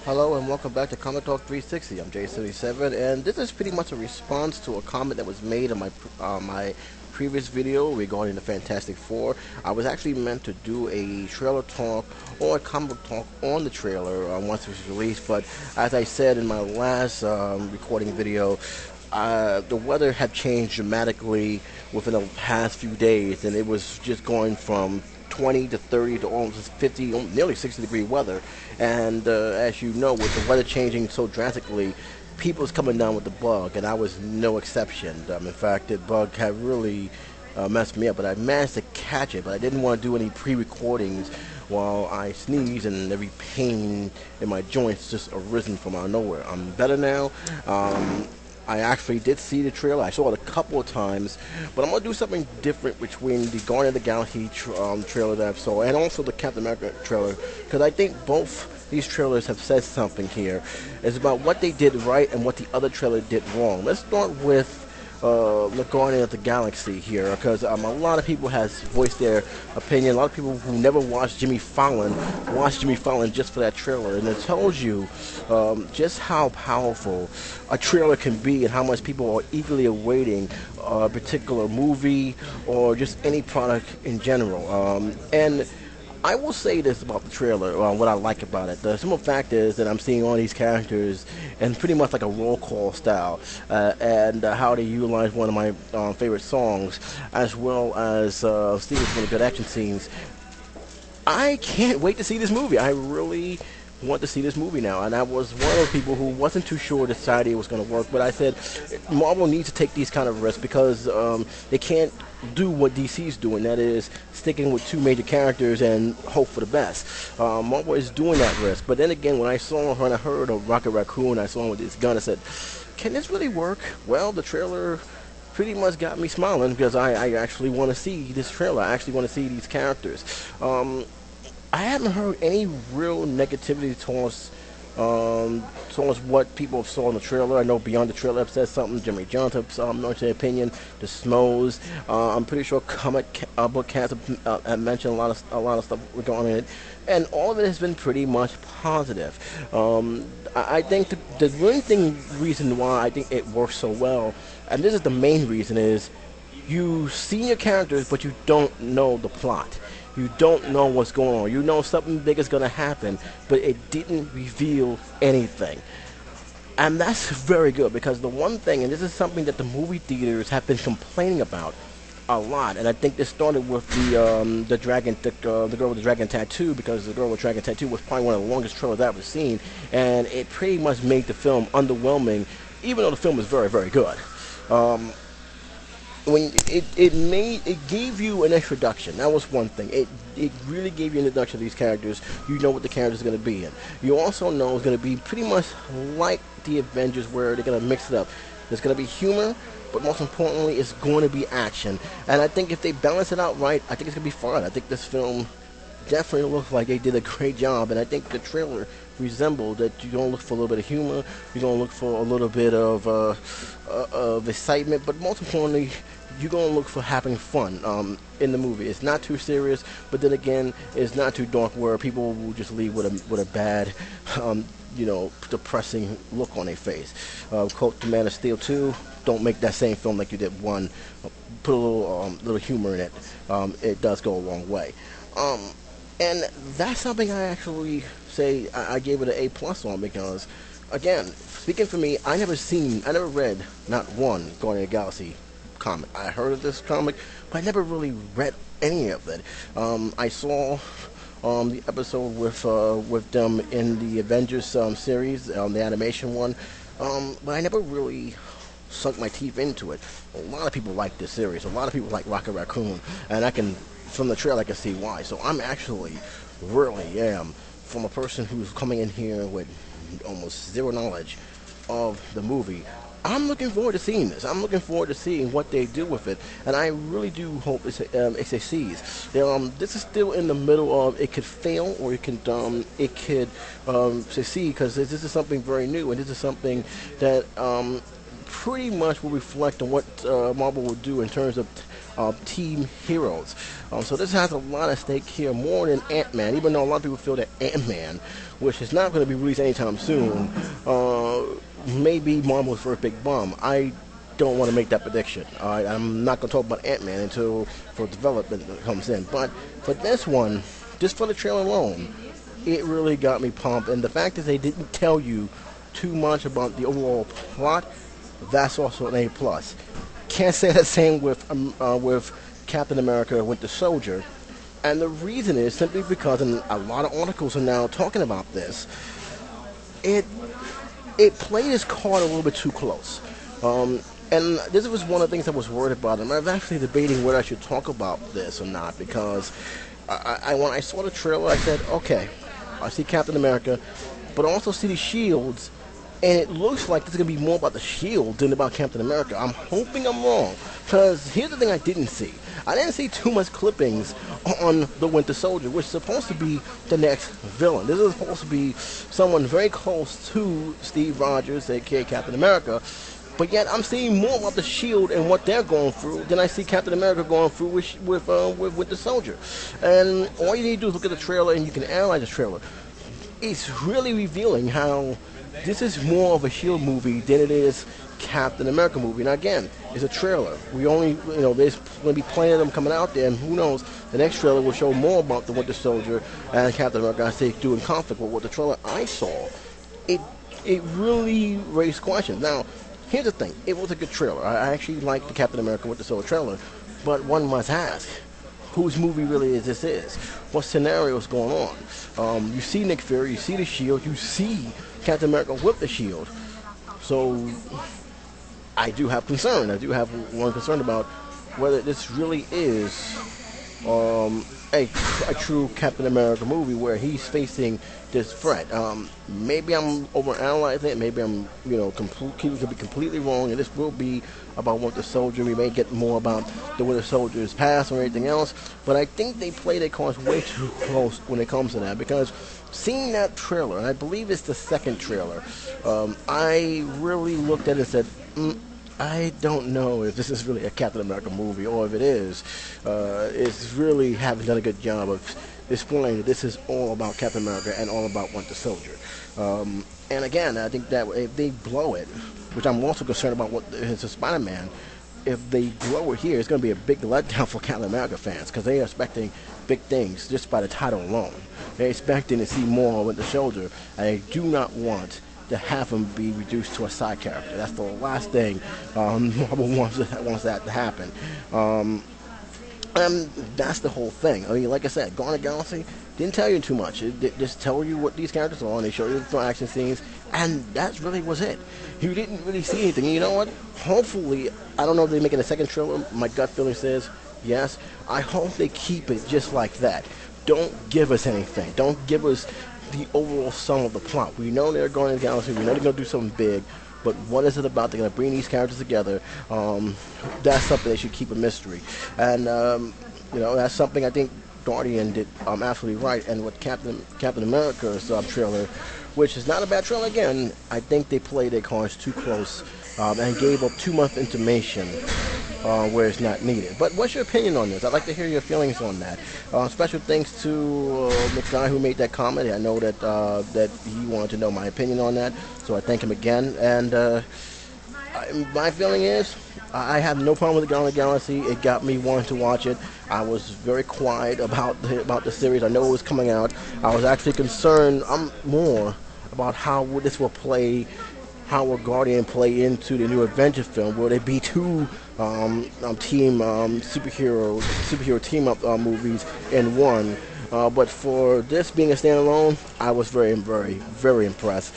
Hello and welcome back to Comic Talk 360. I'm J77, and this is pretty much a response to a comment that was made in my previous video regarding the Fantastic Four. I was actually meant to do a trailer talk or a comic talk on the trailer once it was released, but as I said in my last recording video, the weather had changed dramatically within the past few days, and it was just going from 20 to 30 to almost 50, nearly 60-degree weather. And as you know, with the weather changing so drastically, people's coming down with the bug, and I was no exception. In fact, the bug had really messed me up, but I managed to catch it. But I didn't want to do any pre-recordings while I sneezed, and every pain in my joints just arisen from out of nowhere. I'm better now. I actually did see the trailer. I saw it a couple of times, but I'm going to do something different between the Guardian of the Galaxy trailer that I saw and also the Captain America trailer, because I think both these trailers have said something here. It's about what they did right and what the other trailer did wrong. Let's start with the Guardian of the Galaxy here, because a lot of people has voiced their opinion. A lot of people who never watched Jimmy Fallon watched Jimmy Fallon just for that trailer, and it tells you just how powerful a trailer can be and how much people are eagerly awaiting a particular movie or just any product in general. And I will say this about the trailer, what I like about it. The simple fact is that I'm seeing all these characters and pretty much like a roll call style, and how they utilize one of my favorite songs, as well as seeing some of the good action scenes. I can't wait to see this movie. I really want to see this movie now, and I was one of those people who wasn't too sure the society was going to work, but I said Marvel needs to take these kind of risks because they can't do what DC's doing, that is sticking with two major characters and hope for the best. Marvel is doing that risk, but then again, when I heard of Rocket Raccoon, I saw him with this gun, I said, can this really work? Well, the trailer pretty much got me smiling because I actually want to see this trailer. I actually want to see these characters. I haven't heard any real negativity towards what people saw in the trailer. I know Beyond the Trailer said something. Jimmy Johnson mentioned an opinion. The Smoes. I'm pretty sure comic book cats have mentioned a lot of stuff regarding it, and all of it has been pretty much positive. I think the reason why I think it works so well, and this is the main reason, is you see your characters, but you don't know the plot. You don't know what's going on. You know something big is going to happen, but it didn't reveal anything. And that's very good, because the one thing, and this is something that the movie theaters have been complaining about a lot, and I think this started with the girl with the dragon tattoo, because the girl with the dragon tattoo was probably one of the longest trailers I've ever seen, and it pretty much made the film underwhelming, even though the film was very, very good. When it gave you an introduction. That was one thing. It really gave you an introduction to these characters. You know what the characters are going to be in. You also know it's going to be pretty much like the Avengers, where they're going to mix it up. There's going to be humor, but most importantly, it's going to be action. And I think if they balance it out right, I think it's going to be fun. I think this film definitely looks like they did a great job, and I think the trailer resembled that. You're going to look for a little bit of humor, you're going to look for a little bit of excitement, but most importantly, you're going to look for having fun in the movie. It's not too serious, but then again, it's not too dark where people will just leave with a bad, depressing look on their face. Quote the Man of Steel 2, don't make that same film like you did 1. Put a little humor in it. It does go a long way. And that's something I actually say I gave it an A+ on, because, again, speaking for me, I never read not one Guardian of the Galaxy comic. I heard of this comic, but I never really read any of it. I saw the episode with them in the Avengers series, the animation one, but I never really sunk my teeth into it. A lot of people like this series. A lot of people like Rocket Raccoon, and from the trailer I can see why. So I'm actually really am, from a person who's coming in here with almost zero knowledge of the movie, I'm looking forward to seeing this. I'm looking forward to seeing what they do with it, and I really do hope it succeeds. This is still in the middle of, it could fail or it could succeed, because this is something very new, and this is something that pretty much will reflect on what Marvel will do in terms of team heroes. So this has a lot of stake here, more than Ant-Man, even though a lot of people feel that Ant-Man, which is not going to be released anytime soon, may be Marvel's first big bomb. I don't want to make that prediction. I'm not going to talk about Ant-Man until for development comes in. But for this one, just for the trailer alone, it really got me pumped. And the fact that they didn't tell you too much about the overall plot, that's also an A+. Can't say the same with Captain America Winter Soldier. And the reason is simply because, and a lot of articles are now talking about this, it played its card a little bit too close. And this was one of the things I was worried about. And I was actually debating whether I should talk about this or not, because when I saw the trailer, I said, okay, I see Captain America, but I also see the shields, and it looks like this is going to be more about the shield than about Captain America. I'm hoping I'm wrong, because here's the thing I didn't see. I didn't see too much clippings on the Winter Soldier, which is supposed to be the next villain. This is supposed to be someone very close to Steve Rogers, aka Captain America. But yet I'm seeing more about the shield and what they're going through than I see Captain America going through with the Soldier. And all you need to do is look at the trailer, and you can analyze the trailer. It's really revealing how this is more of a shield movie than it is Captain America movie. Now again, it's a trailer. We only, there's going to be plenty of them coming out there, and who knows, the next trailer will show more about the Winter Soldier and Captain America, I say, doing conflict. But what the trailer I saw, it really raised questions. Now, here's the thing. It was a good trailer. I actually liked the Captain America Winter Soldier trailer. But one must ask, whose movie really is this? What scenario is going on? You see Nick Fury, you see the shield, you see Captain America with the shield. So I do have concern. I do have one concern about whether this really is a true Captain America movie where he's facing this threat. Maybe I'm overanalyzing it. Maybe I'm, could be completely wrong, and this will be about Winter Soldier. We may get more about the Winter Soldier's past or anything else, but I think they play their cards way too close when it comes to that, because seeing that trailer, and I believe it's the second trailer, I really looked at it and said, I don't know if this is really a Captain America movie, or if it is, it's really haven't done a good job of displaying that this is all about Captain America and all about Winter Soldier. And again, I think that if they blow it, which I'm also concerned about what is a Spider-Man, if they blow it here, it's going to be a big letdown for Captain America fans, because they are expecting big things just by the title alone. They're expecting to see more of Winter Soldier, and they do not want to have him be reduced to a side character. That's the last thing Marvel wants that to happen. And that's the whole thing. I mean, like I said, Guardians of the Galaxy didn't tell you too much. It just tell you what these characters are, and they show you the action scenes, and that really was it. You didn't really see anything. And you know what? Hopefully, I don't know if they're making a second trailer. My gut feeling says yes. I hope they keep it just like that. Don't give us anything. Don't give us the overall sum of the plot. We know they're going to the Galaxy. We know they're going to do something big. But what is it about? They're going to bring these characters together. That's something they should keep a mystery. And, that's something I think Guardian did absolutely right. And with Captain America's trailer, which is not a bad trailer again, I think they played their cards too close and gave up too much information where it's not needed. But what's your opinion on this? I'd like to hear your feelings on that. Special thanks to the guy who made that comment. I know that he wanted to know my opinion on that, so I thank him again. And my feeling is, I have no problem with the Guardians of the Galaxy. It got me wanting to watch it. I was very quiet about the series. I know it was coming out. I was actually concerned more about how this will play. How will Guardian play into the new Avengers film? Will they be two superhero team-up movies in one? But for this being a standalone, I was very, very, very impressed.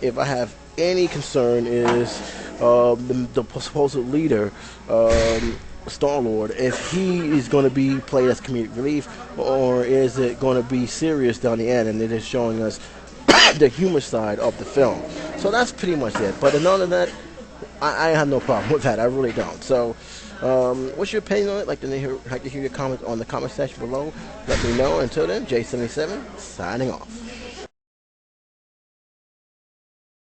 If I have any concern is the supposed leader, Star-Lord, if he is going to be played as comedic relief, or is it going to be serious down the end, and it is showing us the humor side of the film. So that's pretty much it. But other than that, I have no problem with that. I really don't. So, what's your opinion on it? Like to hear your comments on the comment section below. Let me know. Until then, J77 signing off.